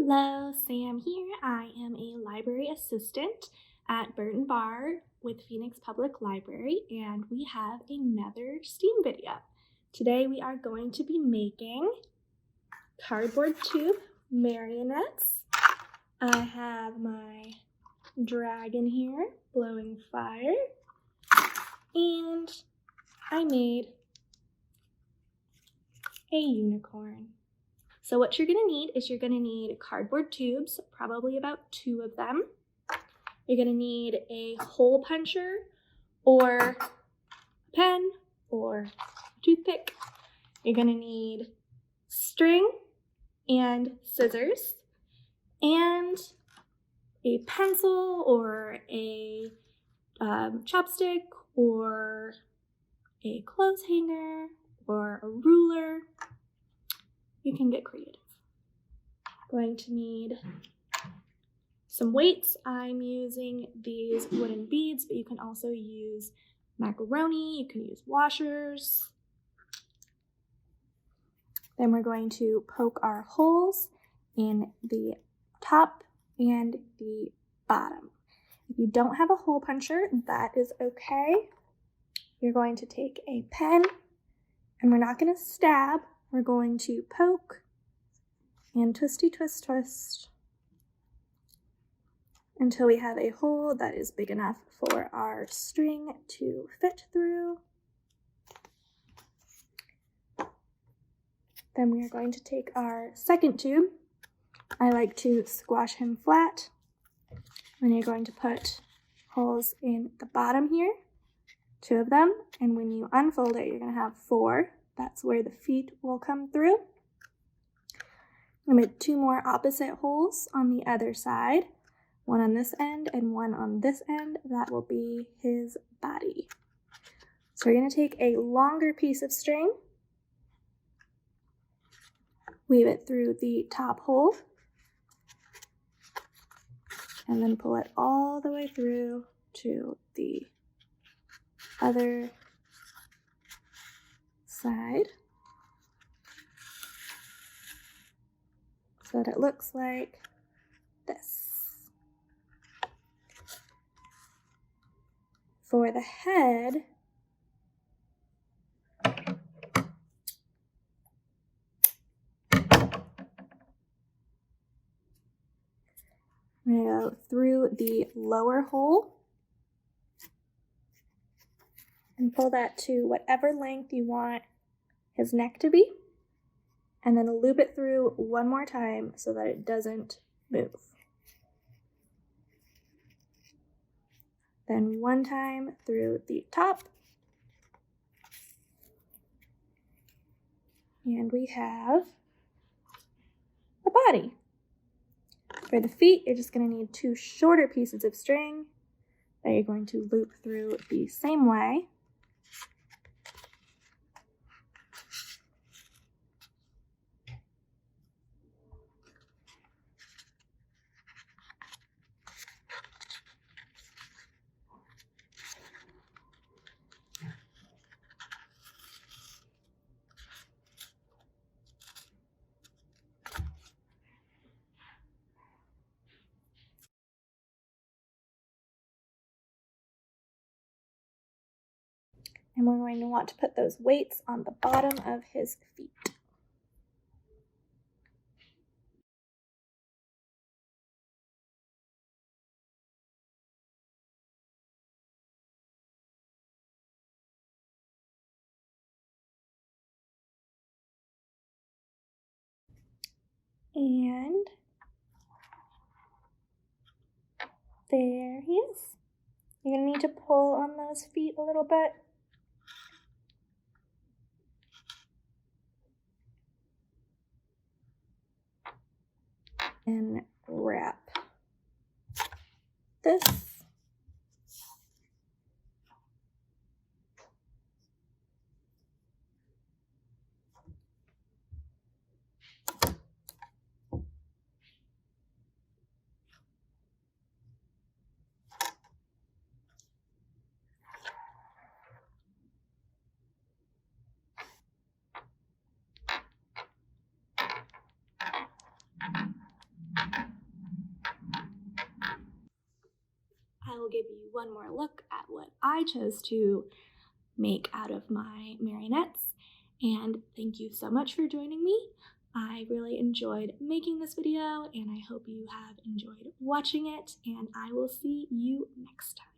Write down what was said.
Hello, Sam here. I am a library assistant at Burton Bar with Phoenix Public Library, and we have another STEAM video. Today we are going to be making cardboard tube marionettes. I have my dragon here blowing fire, and I made a unicorn. So what you're gonna need is you're gonna need cardboard tubes, probably about 2 of them. You're gonna need a hole puncher or a pen or a toothpick. You're gonna need string and scissors and a pencil or a chopstick or a clothes hanger or a ruler. You can get creative. Going to need some weights. I'm using these wooden beads, but you can also use macaroni, you can use washers. Then we're going to poke our holes in the top and the bottom. If you don't have a hole puncher, that is okay. You're going to take a pen, and we're not going to stab. We're going to poke and twisty twist twist until we have a hole that is big enough for our string to fit through. Then we are going to take our second tube. I like to squash him flat. And you're going to put holes in the bottom here, 2 of them, and when you unfold it, you're going to have 4. That's where the feet will come through. I'm going to make 2 more opposite holes on the other side, 1 on this end and 1 on this end. That will be his body. So we're going to take a longer piece of string, weave it through the top hole, and then pull it all the way through to the other side so that it looks like this. For the head, I'm going to go through the lower hole and pull that to whatever length you want his neck to be, and then loop it through 1 more time so that it doesn't move. Then 1 time through the top, and we have a body. For the feet, you're just going to need 2 shorter pieces of string that you're going to loop through the same way. And we're going to want to put those weights on the bottom of his feet. And there he is. You're going to need to pull on those feet a little bit. And wrap this. I will give you one more look at what I chose to make out of my marionettes. And thank you so much for joining me. I really enjoyed making this video, and I hope you have enjoyed watching it, and I will see you next time.